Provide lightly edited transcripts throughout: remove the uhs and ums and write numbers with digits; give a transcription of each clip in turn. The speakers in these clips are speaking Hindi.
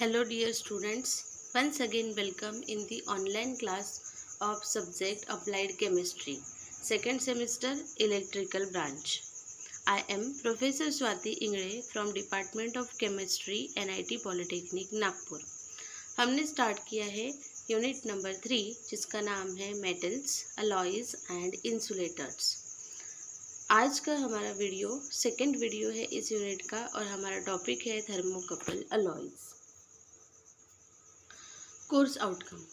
Hello dear students, once again welcome in the online class of subject Applied Chemistry, second semester Electrical branch. I am Professor Swati Ingre from Department of Chemistry NIT Polytechnic Nagpur. हमने स्टार्ट किया है यूनिट नंबर 3 जिसका नाम है मेटल्स, अलॉयज एंड इंसुलेटर्स। आज का हमारा वीडियो सेकेंड वीडियो है इस यूनिट का और हमारा टॉपिक है thermocouple alloys. Course outcome: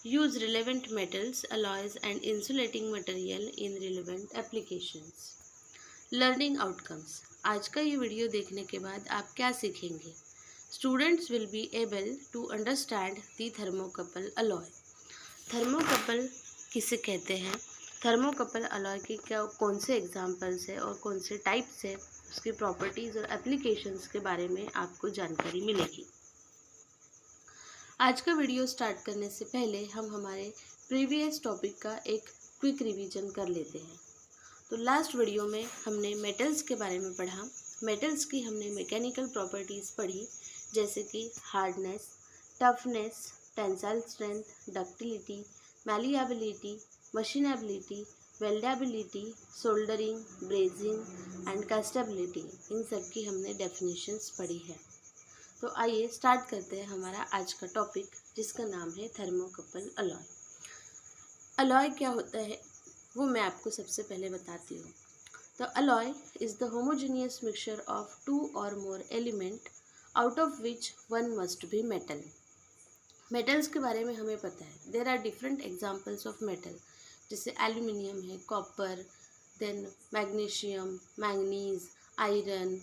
use relevant metals, alloys and insulating material in relevant applications. Learning outcomes: आज का ये वीडियो देखने के बाद आप क्या सीखेंगे? Students will be able to understand the thermocouple alloy. Thermocouple किसे कहते हैं, थर्मोकपल अलॉय के क्या कौन से एग्जाम्पल्स है और कौन से टाइप्स है, उसकी प्रॉपर्टीज़ और एप्लीकेशंस के बारे में आपको जानकारी मिलेगी। आज का वीडियो स्टार्ट करने से पहले हम हमारे प्रीवियस टॉपिक का एक क्विक रिवीजन कर लेते हैं। तो लास्ट वीडियो में हमने मेटल्स के बारे में पढ़ा। मेटल्स की हमने मैकेनिकल प्रॉपर्टीज़ पढ़ी, जैसे कि hardness, toughness, tensile strength, ductility, malleability, machinability, weldability, soldering, brazing and castability. इन सब की हमने डेफिनेशंस पढ़ी है। तो आइए स्टार्ट करते हैं हमारा आज का टॉपिक, जिसका नाम है थर्मोकपल अलॉय। अलॉय क्या होता है वो मैं आपको सबसे पहले बताती हूँ। तो alloy is the homogeneous mixture of two or more element out of which one must be metal. Metals के बारे में हमें पता है, there are different examples of metal, जैसे एल्यूमिनियम है, copper, then magnesium, manganese, iron,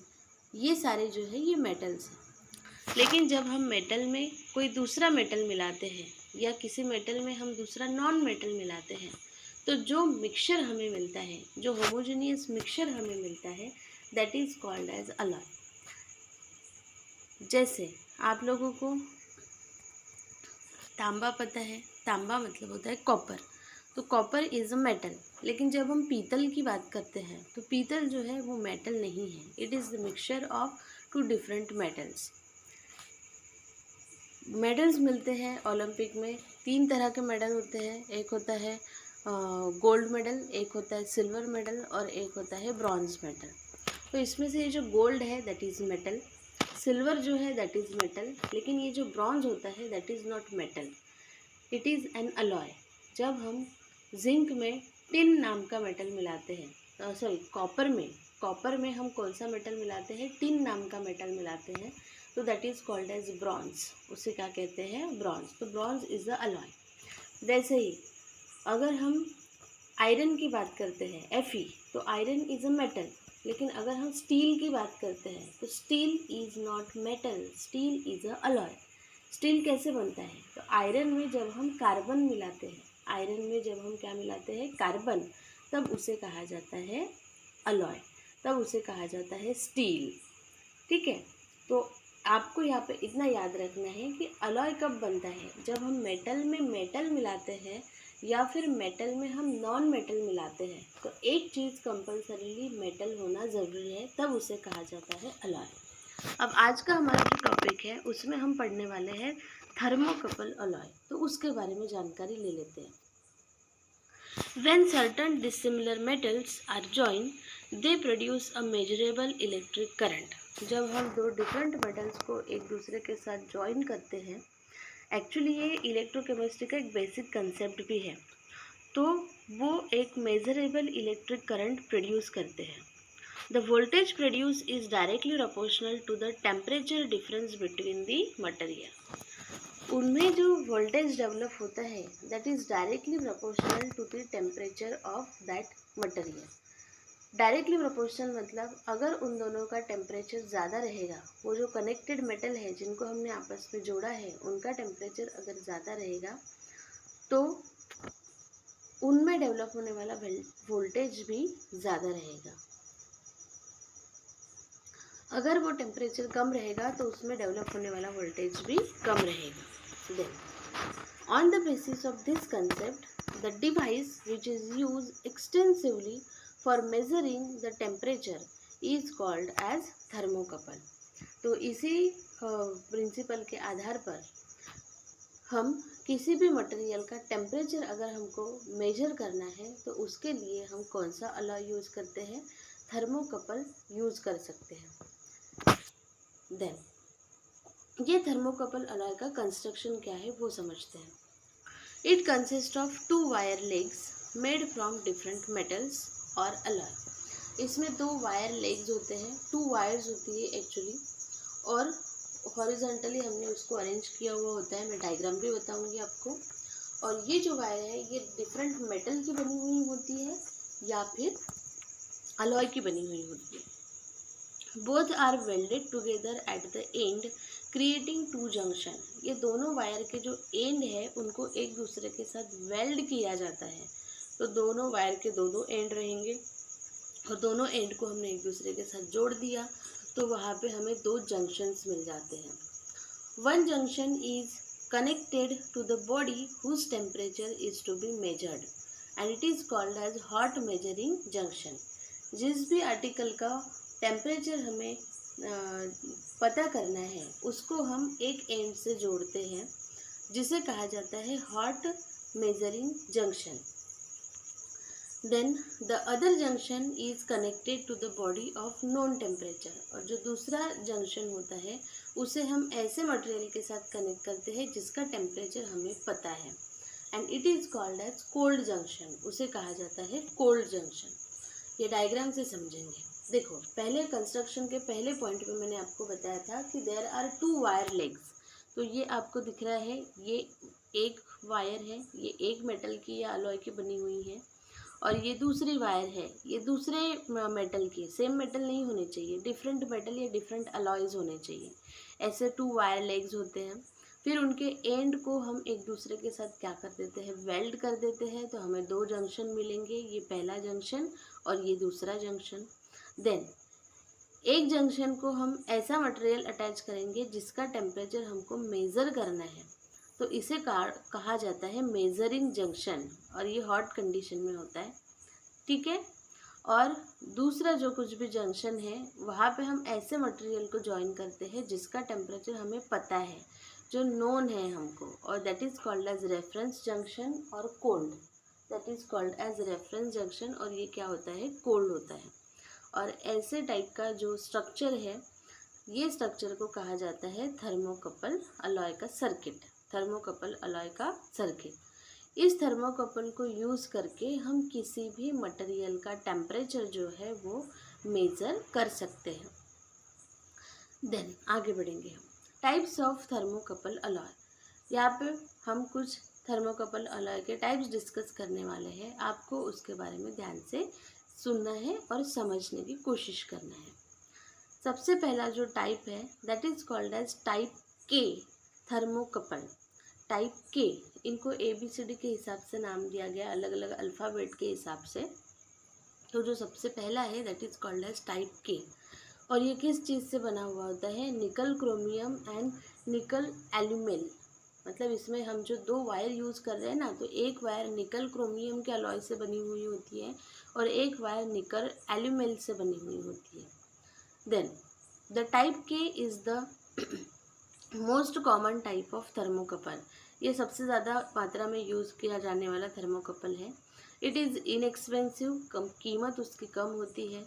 ये सारे जो है ये मेटल्स हैं। लेकिन जब हम मेटल में कोई दूसरा मेटल मिलाते हैं या किसी मेटल में हम दूसरा नॉन मेटल मिलाते हैं, तो जो मिक्सचर हमें मिलता है, जो होमोजेनियस मिक्सचर हमें मिलता है, that is called as alloy. जैसे आप लोगों को तांबा पता है, तांबा मतलब होता है कॉपर। तो कॉपर इज़ अ मेटल, लेकिन जब हम पीतल की बात करते हैं तो पीतल जो है वो मेटल नहीं है, it is the mixture of two different metals. Medals मिलते हैं ओलंपिक में, 3 तरह के मेडल होते हैं। एक होता है गोल्ड मेडल, एक होता है सिल्वर मेडल और एक होता है ब्रॉन्ज मेडल। तो इसमें से ये जो गोल्ड है दैट इज़ मेटल, सिल्वर जो है दैट इज़ मेटल, लेकिन ये जो ब्रॉन्ज होता है that is not metal, it is an alloy. जब हम जिंक में टिन नाम का मेटल मिलाते हैं, सॉरी कॉपर में हम कौन सा मेटल मिलाते हैं, टिन नाम का मेटल मिलाते हैं, तो that is called as bronze. उसे क्या कहते हैं, ब्रॉन्ज। तो ब्रॉन्ज इज़ द अलॉय। वैसे ही अगर हम आयरन की बात करते हैं, Fe, तो आयरन इज़ अ मेटल, लेकिन अगर हम स्टील की बात करते हैं तो steel is not metal, steel is a alloy. Steel कैसे बनता है, तो आयरन में जब हम कार्बन मिलाते हैं, आयरन में जब हम क्या मिलाते हैं, कार्बन, तब उसे कहा जाता है अलॉय, तब उसे कहा जाता है स्टील। ठीक है, तो आपको यहाँ पे इतना याद रखना है कि अलॉय कब बनता है, जब हम मेटल में मेटल मिलाते हैं या फिर मेटल में हम नॉन मेटल मिलाते हैं। तो एक चीज़ कंपल्सरीली मेटल होना ज़रूरी है, तब उसे कहा जाता है अलॉय। अब आज का हमारा जो टॉपिक है उसमें हम पढ़ने वाले हैं थर्मोकपल अलॉय। तो उसके बारे में जानकारी ले लेते हैं। When certain dissimilar metals are joined, they produce a measurable electric current. जब हम दो डिफरेंट मेटल्स को एक दूसरे के साथ ज्वाइन करते हैं, एक्चुअली ये इलेक्ट्रोकेमिस्ट्री का एक बेसिक कंसेप्ट भी है, तो वो एक मेजरेबल इलेक्ट्रिक करंट प्रोड्यूस करते हैं। The voltage produce is directly proportional to the temperature difference between the material. उनमें जो वोल्टेज डेवलप होता है that is directly proportional to the temperature of that material. Directly proportional मतलब अगर उन दोनों का टेम्परेचर ज़्यादा रहेगा, वो जो कनेक्टेड मेटल है जिनको हमने आपस में जोड़ा है उनका टेम्परेचर अगर ज़्यादा रहेगा, तो उनमें डेवलप होने वाला वोल्टेज भी ज़्यादा रहेगा। अगर वो टेम्परेचर कम रहेगा तो उसमें डेवलप होने वाला वोल्टेज भी कम रहेगा। Then, on the basis of this concept, the device which is used extensively for measuring the temperature is called as thermocouple. तो इसी प्रिंसिपल के आधार पर हम किसी भी मटेरियल का टेम्परेचर अगर हमको मेजर करना है तो उसके लिए हम कौन सा अलॉय यूज़ करते हैं, थर्मोकपल यूज़ कर सकते हैं। देन ये थर्मोकपल अलॉय का कंस्ट्रक्शन क्या है वो समझते हैं। It consist of 2 wire legs made from different metals और अलॉय। इसमें 2 वायर लेग्स होते हैं, 2 वायर्स होती है एक्चुअली, और हॉरिजॉन्टली हमने उसको अरेंज किया हुआ होता है। मैं डायग्राम भी बताऊंगी आपको। और ये जो वायर है ये डिफरेंट मेटल की बनी हुई होती है या फिर अलॉय की बनी हुई होती है। Both are welded together at the end creating 2 junction. ये दोनों वायर के जो एंड है उनको एक दूसरे के साथ वेल्ड किया जाता है। तो दोनों वायर के दो एंड रहेंगे और दोनों एंड को हमने एक दूसरे के साथ जोड़ दिया तो वहाँ पे हमें 2 जंक्शंस मिल जाते हैं। One junction is connected to the body whose temperature is to be measured and it is called as hot measuring junction. जिस भी आर्टिकल का टेम्परेचर हमें पता करना है उसको हम एक एंड से जोड़ते हैं जिसे कहा जाता है hot measuring junction. Then the other junction is connected to the body of known temperature. और जो दूसरा जंक्शन होता है उसे हम ऐसे मटेरियल के साथ कनेक्ट करते हैं जिसका टेम्परेचर हमें पता है and it is called as cold junction. उसे कहा जाता है कोल्ड जंक्शन। ये डायग्राम से समझेंगे। देखो, पहले कंस्ट्रक्शन के पहले पॉइंट पे मैंने आपको बताया था कि देयर आर 2 वायर लेग्स। तो ये आपको दिख रहा है, ये एक वायर है, ये एक मेटल की या अलॉय की बनी हुई है, और ये दूसरी वायर है, ये दूसरे मेटल की। सेम मेटल नहीं होने चाहिए, डिफरेंट मेटल या डिफरेंट अलॉयज़ होने चाहिए। ऐसे 2 वायर लेग्स होते हैं। फिर उनके एंड को हम एक दूसरे के साथ क्या कर देते हैं, वेल्ड कर देते हैं, तो हमें 2 जंक्शन मिलेंगे, ये पहला जंक्शन और ये दूसरा जंक्शन। देन एक जंक्शन को हम ऐसा मटेरियल अटैच करेंगे जिसका टेम्परेचर हमको मेज़र करना है, तो इसे कहा जाता है मेजरिंग जंक्शन, और ये हॉट कंडीशन में होता है। ठीक है। और दूसरा जो कुछ भी जंक्शन है वहाँ पे हम ऐसे मटेरियल को ज्वाइन करते हैं जिसका टेम्परेचर हमें पता है, जो नोन है हमको, और that is called as reference junction or cold. That is called as reference junction, और ये क्या होता है, कोल्ड होता है। और ऐसे टाइप का जो स्ट्रक्चर है, ये स्ट्रक्चर को कहा जाता है थर्मोकपल अलॉय का सर्किट। थर्मोकपल अलॉय का सर्किट। इस थर्मोकपल को यूज़ करके हम किसी भी मटेरियल का टेम्परेचर जो है वो मेज़र कर सकते हैं। देन आगे बढ़ेंगे हम। Types of thermocouple alloy. यहाँ पे हम कुछ थर्मोकपल अलॉय के टाइप्स डिस्कस करने वाले हैं। आपको उसके बारे में ध्यान से सुनना है और समझने की कोशिश करना है। सबसे पहला जो टाइप है that is called as type K thermocouple. Type K, इनको ABCD के हिसाब से नाम दिया गया, अलग अलग अल्फ़ाबेट के हिसाब से। तो जो सबसे पहला है that is called as type K, और ये किस चीज़ से बना हुआ होता है, निकल क्रोमियम एंड निकल एल्यूमिल। मतलब इसमें हम जो 2 वायर यूज़ कर रहे हैं ना, तो एक वायर निकल क्रोमियम के अलॉय से बनी हुई होती है और एक वायर निकल एल्यूमिल से बनी हुई होती है। देन द टाइप के is the most common type of thermocouple. ये सबसे ज़्यादा मात्रा में यूज़ किया जाने वाला थर्मोकपल है। इट इज़ इनएक्सपेंसिव, कम कीमत उसकी कम होती है।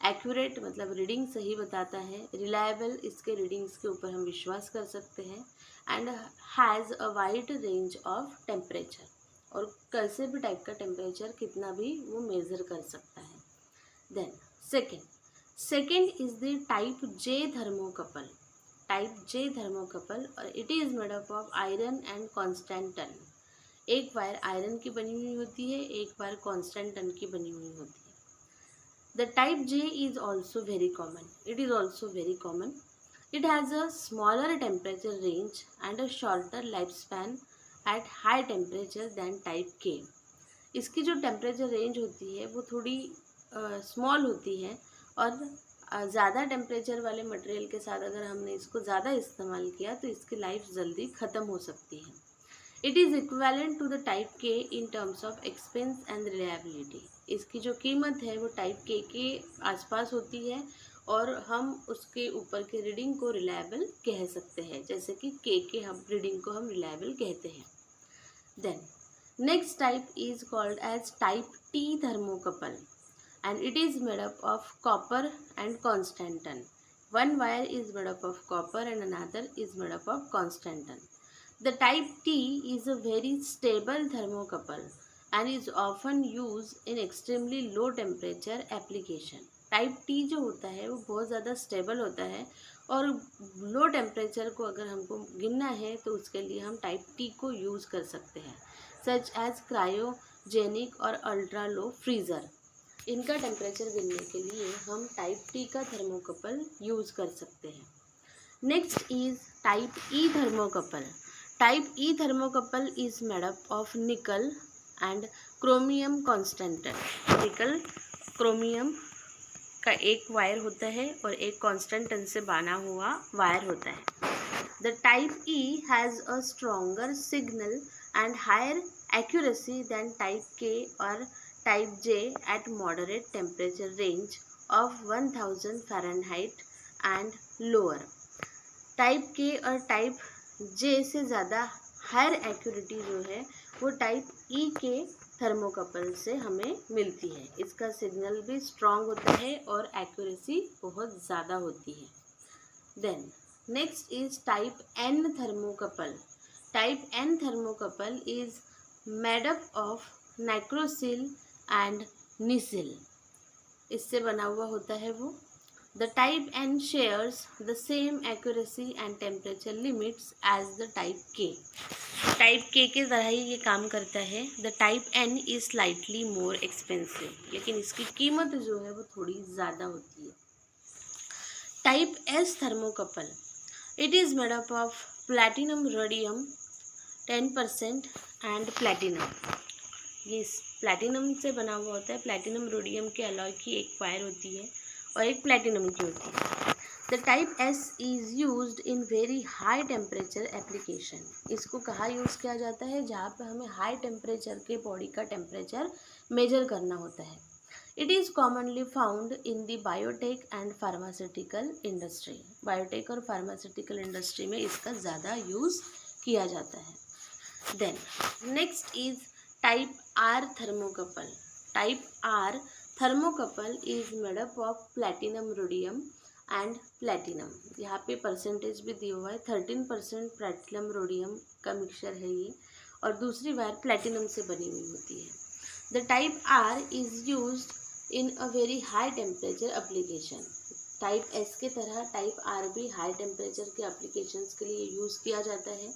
एक्यूरेट मतलब रीडिंग सही बताता है। रिलायबल, इसके रीडिंग्स के ऊपर हम विश्वास कर सकते हैं। And has a wide range of temperature, और कैसे भी टाइप का टेम्परेचर कितना भी वो मेज़र कर सकता है। Then second is the type J thermocouple. Type J thermocouple, और it is made up of iron and constantan. एक वायर आयरन की बनी हुई होती है, एक वायर कांस्टेंट टन की बनी हुई होती है। The type J is also very common. It is also very common. It has a smaller temperature range and a shorter life span at high temperature than type K. इसकी जो टेम्परेचर रेंज होती है वो थोड़ी स्मॉल होती है, और ज़्यादा टेम्परेचर वाले मटेरियल के साथ अगर हमने इसको ज़्यादा इस्तेमाल किया तो इसकी लाइफ जल्दी ख़त्म हो सकती है। It is equivalent to the type K in terms of expense and reliability. इसकी जो कीमत है वो टाइप के आसपास होती है, और हम उसके ऊपर के रीडिंग को रिलायबल कह सकते हैं, जैसे कि के हम रीडिंग को हम रिलायबल कहते हैं। Then next type is called as type T thermocouple and it is made up of copper and constantan. One wire is made up of copper and another is made up of constantan. The type T is a very stable thermocouple and is often used in extremely low temperature application. Type T जो होता है वो बहुत ज़्यादा स्टेबल होता है और लो टेम्परेचर को अगर हमको गिनना है तो उसके लिए हम टाइप टी को यूज़ कर सकते हैं, सच एज क्रायोजेनिक और अल्ट्रा लो फ्रीज़र। इनका टेम्परेचर गिनने के लिए हम टाइप टी का थर्मोकपल यूज़ कर सकते हैं। Next is type E thermocouple. Type E thermocouple is made up of निकल एंड क्रोमियम कॉन्स्टेंटन। निकल क्रोमियम का एक वायर होता है और एक कॉन्स्टेंटन से बना हुआ वायर होता है। The type E has a stronger signal and higher accuracy than type K और type J at moderate temperature range of 1000 Fahrenheit and lower. Type K और टाइप जे से ज़्यादा हायर एक्यूरिटी जो है वो टाइप ई के थर्मोकपल से हमें मिलती है। इसका सिग्नल भी स्ट्रॉन्ग होता है और एक्यूरेसी बहुत ज़्यादा होती है। Then next is type N thermocouple. Type N thermocouple is made up of nicrosil and nisil. इससे बना हुआ होता है वो। The type N shares the same accuracy and temperature limits as the type K. Type K तरह ही ये काम करता है। The type N is slightly more expensive, लेकिन इसकी कीमत जो है वो थोड़ी ज़्यादा होती है। Type S thermocouple, it is made up of platinum rhodium 10% and platinum. ये प्लैटिनम से बना हुआ होता है। प्लैटिनम रोडियम के अलॉय की एक वायर होती है और एक प्लैटिनम की होती है। The type S is used in very high temperature application. इसको कहाँ यूज़ किया जाता है? जहाँ पे हमें हाई टेम्परेचर के बॉडी का टेम्परेचर मेजर करना होता है। It is commonly found in the biotech and pharmaceutical industry. Biotech और फार्मास्यूटिकल इंडस्ट्री में इसका ज़्यादा यूज़ किया जाता है। Then next is type R thermocouple. Type R thermocouple is made up of platinum rhodium and platinum. यहाँ पे परसेंटेज भी दिया हुआ है। 13% प्लैटिनम रोडियम का मिक्सचर है ये, और दूसरी वायर प्लैटिनम से बनी हुई होती है। The type R is used in a very high temperature application. Type S के तरह टाइप आर भी हाई टेम्परेचर के एप्लीकेशंस के लिए यूज़ किया जाता है।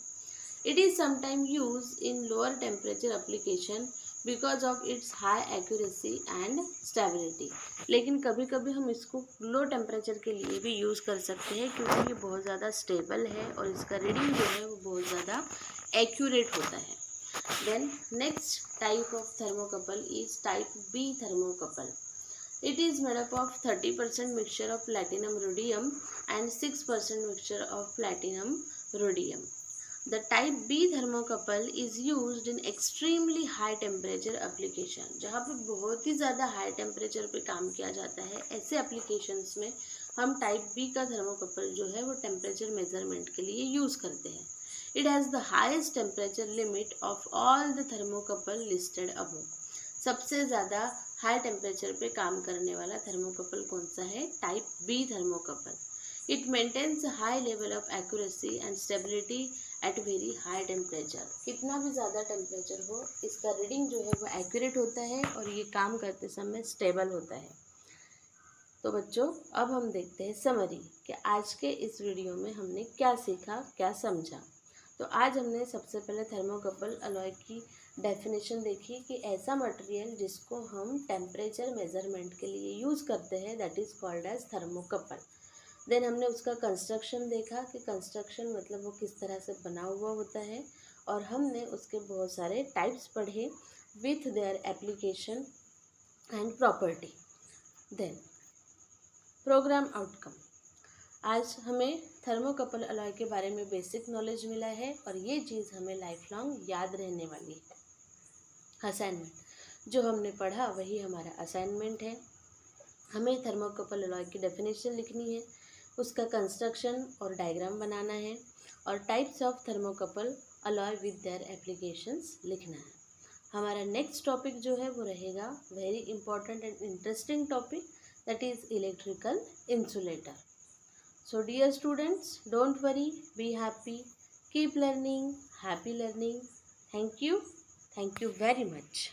It is sometimes used in lower temperature application because of its high accuracy and stability. लेकिन कभी कभी हम इसको लो टेम्परेचर के लिए भी यूज़ कर सकते हैं क्योंकि ये बहुत ज़्यादा स्टेबल है और इसका रीडिंग जो है वो बहुत ज़्यादा एक्यूरेट होता है। Then next type of thermocouple is type B thermocouple. It is made up of 30% mixture of platinum rhodium and 6% mixture of platinum rhodium. The type B thermocouple is used in extremely high temperature application. जहाँ पे बहुत ही ज़्यादा हाई टेम्परेचर पे काम किया जाता है, ऐसे एप्लीकेशंस में हम टाइप बी का थर्मोकपल जो है वो टेम्परेचर मेजरमेंट के लिए यूज़ करते हैं। It has the highest temperature limit of all the thermocouple listed above. सबसे ज़्यादा हाई टेम्परेचर पे काम करने वाला थर्मोकपल कौन सा है? Type B thermocouple. It maintains high level of accuracy and stability at very high temperature. कितना भी ज़्यादा टेम्परेचर हो, इसका रीडिंग जो है वो एक्यूरेट होता है और ये काम करते समय स्टेबल होता है। तो बच्चों, अब हम देखते हैं समरी कि आज के इस वीडियो में हमने क्या सीखा, क्या समझा। तो आज हमने सबसे पहले थर्मोकपल अलॉय की डेफिनेशन देखी कि ऐसा मटेरियल जिसको हम टेम्परेचर मेजरमेंट के लिए यूज़ करते हैं, that is called as thermocouple. Then हमने उसका कंस्ट्रक्शन देखा कि कंस्ट्रक्शन मतलब वो किस तरह से बना हुआ होता है, और हमने उसके बहुत सारे टाइप्स पढ़े with their application and property. Then program outcome, आज हमें थर्मोकपल अलॉय के बारे में बेसिक नॉलेज मिला है और ये चीज़ हमें लाइफ लॉन्ग याद रहने वाली है। असाइनमेंट, जो हमने पढ़ा वही हमारा असाइनमेंट है। हमें थर्मोकपल अलॉय की डेफिनेशन लिखनी है, उसका कंस्ट्रक्शन और डायग्राम बनाना है और types of thermocouple alloy with their applications लिखना है। हमारा नेक्स्ट टॉपिक जो है वो रहेगा very important and interesting topic, that is electrical insulator. So dear students, don't worry, be happy, keep learning, happy learning. Thank you very much.